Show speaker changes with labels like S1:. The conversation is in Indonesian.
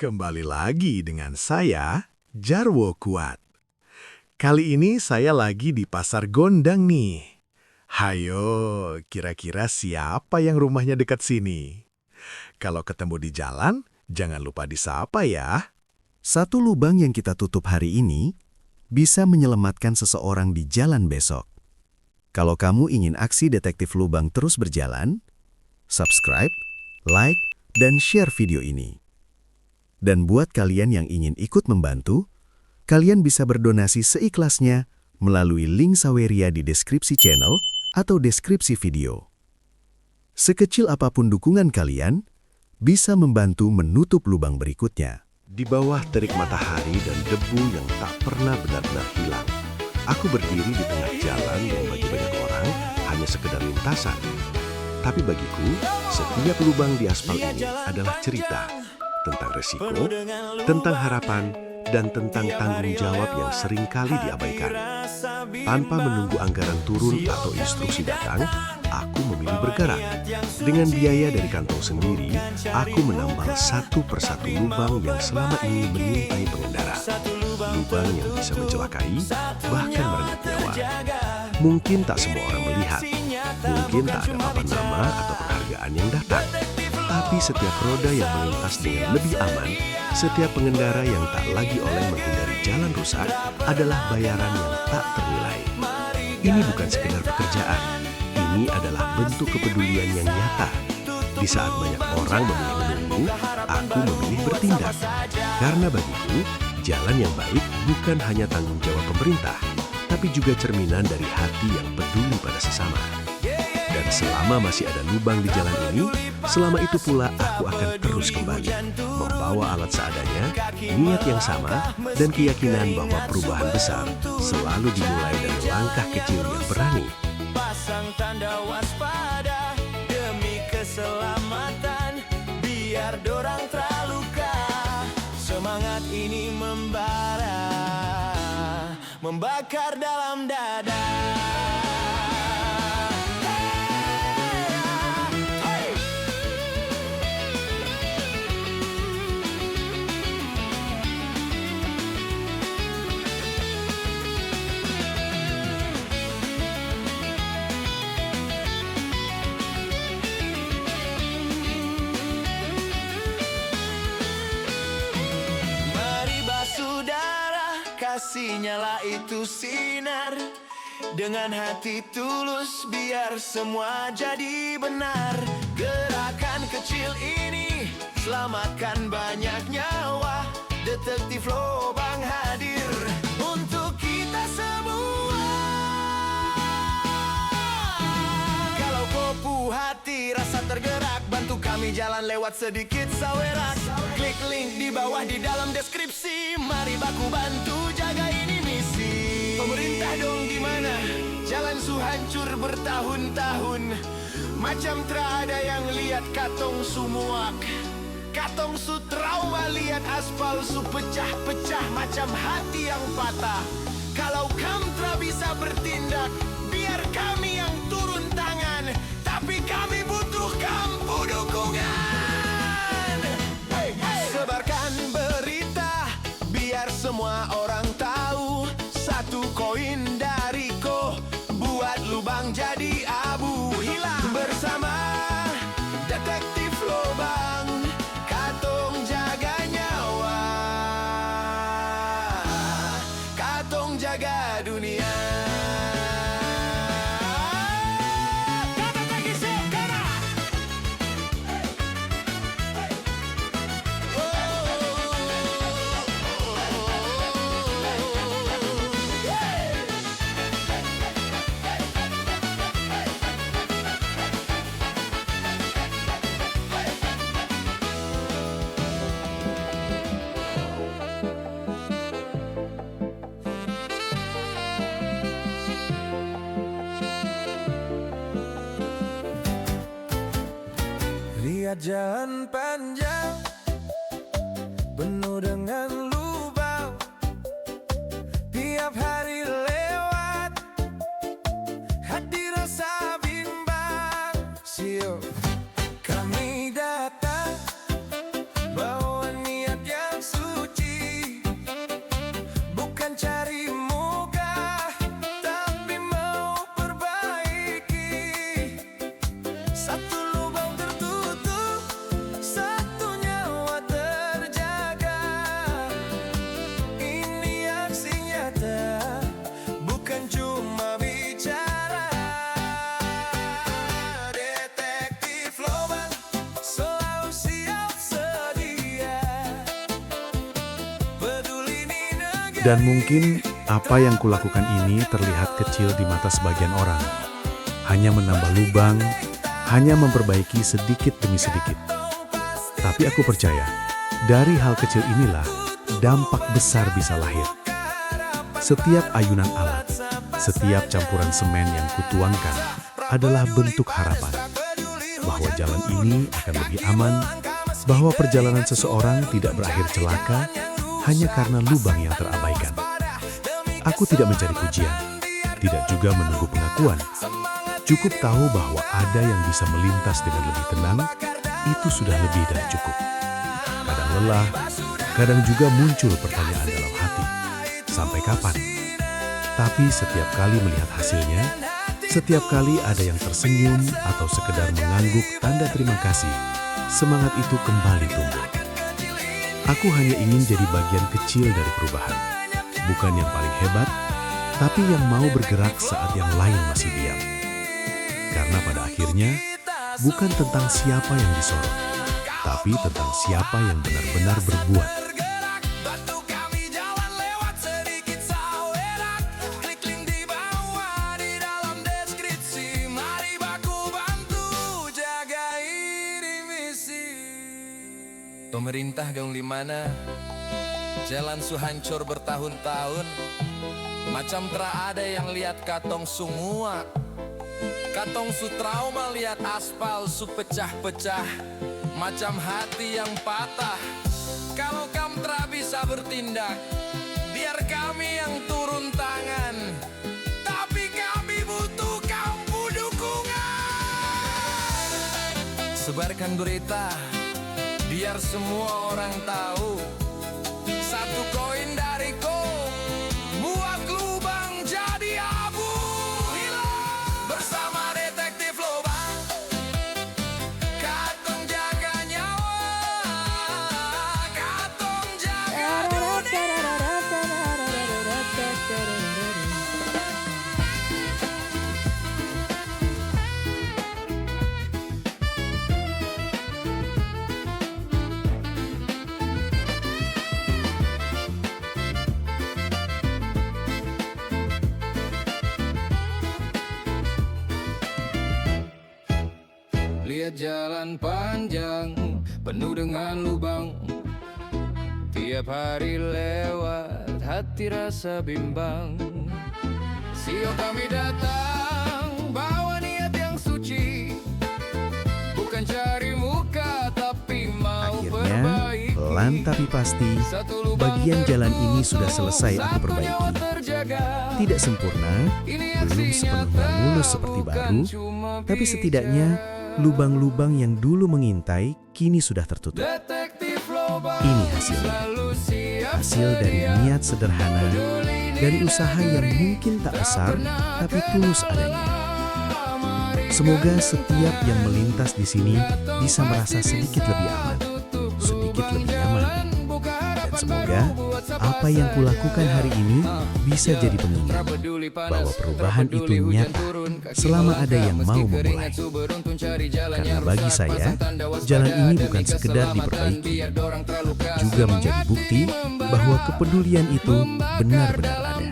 S1: Kembali lagi dengan saya, Jarwo Kuat. Kali ini saya lagi di Pasar Gondang nih. Hayo, kira-kira siapa yang rumahnya dekat sini? Kalau ketemu di jalan, jangan lupa disapa ya.
S2: Satu lubang yang kita tutup hari ini bisa menyelamatkan seseorang di jalan besok. Kalau kamu ingin aksi detektif lubang terus berjalan, subscribe, like, dan share video ini. Dan buat kalian yang ingin ikut membantu, kalian bisa berdonasi seikhlasnya melalui link Saweria di deskripsi channel atau deskripsi video. Sekecil apapun dukungan kalian, bisa membantu menutup lubang berikutnya.
S3: Di bawah terik matahari dan debu yang tak pernah benar-benar hilang, aku berdiri di tengah jalan yang bagi banyak orang hanya sekedar lintasan. Tapi bagiku, setiap lubang di aspal ini adalah cerita tentang resiko, tentang harapan, dan tentang tanggung jawab yang seringkali diabaikan. Tanpa menunggu anggaran turun atau instruksi datang, aku memilih bergerak. Dengan biaya dari kantong sendiri, aku menambal satu persatu lubang yang selama ini mengintai pengendara. Lubang yang bisa mencelakai, bahkan merenggut nyawa. Mungkin tak semua orang melihat, mungkin tak ada papan nama atau penghargaan yang datang. Tapi setiap roda yang melintas dengan lebih aman, setiap pengendara yang tak lagi oleng menghindari jalan rusak adalah bayaran yang tak ternilai. Ini bukan sekedar pekerjaan, ini adalah bentuk kepedulian yang nyata. Di saat banyak orang memilih menunggu, aku memilih bertindak. Karena bagiku, jalan yang baik bukan hanya tanggung jawab pemerintah, tapi juga cerminan dari hati yang peduli pada sesama. Dan selama masih ada lubang di jalan ini, selama itu pula aku akan terus kembali, membawa alat seadanya, niat yang sama, dan keyakinan bahwa perubahan besar selalu dimulai dari langkah kecil yang berani.
S4: Pasang tanda waspada demi keselamatan, biar dorang terluka. Semangat ini membara, membakar dalam dada. Kasih nyala itu sinar dengan hati tulus, biar semua jadi benar. Gerakan kecil ini selamatkan banyak nyawa. Detektif lubang hadir untuk kita semua. Kalau kopuh hati rasa tergerak, bantu kami jalan lewat sedikit sawerak. Klik link di bawah di dalam deskripsi. Mari baku bantu jaga ini misi. Pemerintah dong gimana? Jalan su hancur bertahun-tahun, macam terada yang lihat katong su muak. Katong su trauma lihat aspal su pecah-pecah macam hati yang patah. Kalau Kamtra bisa bertindak, biar kami yang turun tangan. Tapi kami butuh kampu dukungan. Sebarkan berita biar semua orang tahu. Satu koin dariku buat lubang jadi abu hilang. Bersama detektif lubang, katong jaga nyawa, katong jaga dunia. Lihat jalan panjang penuh dengan lubang, tiap hari lewat hati rasa bimbang. Siap kami datang bawa niat yang
S1: Dan mungkin apa yang kulakukan ini terlihat kecil di mata sebagian orang. Hanya menambah lubang, hanya memperbaiki sedikit demi sedikit. Tapi aku percaya, dari hal kecil inilah dampak besar bisa lahir. Setiap ayunan alat, setiap campuran semen yang kutuangkan adalah bentuk harapan bahwa jalan ini akan lebih aman, bahwa perjalanan seseorang tidak berakhir celaka hanya karena lubang yang terabaikan. Aku tidak mencari pujian, tidak juga menunggu pengakuan. Cukup tahu bahwa ada yang bisa melintas dengan lebih tenang, itu sudah lebih dari cukup. Kadang lelah, kadang juga muncul pertanyaan dalam hati. Sampai kapan? Tapi setiap kali melihat hasilnya, setiap kali ada yang tersenyum atau sekedar mengangguk tanda terima kasih, semangat itu kembali tumbuh. Aku hanya ingin jadi bagian kecil dari perubahan. Bukan yang paling hebat, tapi yang mau bergerak saat yang lain masih diam. Karena pada akhirnya, bukan tentang siapa yang disorot, tapi tentang siapa yang benar-benar berbuat.
S4: Pemerintah gaung di mana? Jalan su hancur bertahun-tahun. Macam tra ada yang lihat katong semua. Katong su trauma lihat aspal su pecah-pecah. Macam hati yang patah. Kalau kamu tra bisa bertindak, biar kami yang turun tangan. Tapi kami butuh kamu dukungan. Sebarkan berita, biar semua orang tahu. Satu koin dariku, buat lubang jadi abu. Hilang bersama detektif lubang. Katong jaga nyawa, katong jaga dunia. Lihat jalan panjang, penuh dengan lubang. Tiap hari lewat, hati rasa bimbang. Sio kami datang, bawa niat yang suci. Bukan cari muka, tapi mau
S2: Akhirnya,
S4: perbaiki.
S2: pelan tapi pasti, bagian jalan ini sudah selesai aku perbaiki. Tidak sempurna, belum sepenuhnya mulus seperti baru, tapi setidaknya lubang-lubang yang dulu mengintai kini sudah tertutup. Ini hasilnya. Hasil dari niat sederhana, dari usaha yang mungkin tak besar, tapi tulus adanya. Semoga setiap yang melintas di sini bisa merasa sedikit lebih aman, sedikit lebih nyaman. Dan semoga apa yang kulakukan hari ini bisa jadi pengingat bahwa perubahan itu nyata selama ada yang mau memulai. Karena bagi saya, jalan ini bukan sekedar diperbaiki, juga menjadi bukti bahwa kepedulian itu benar-benar ada.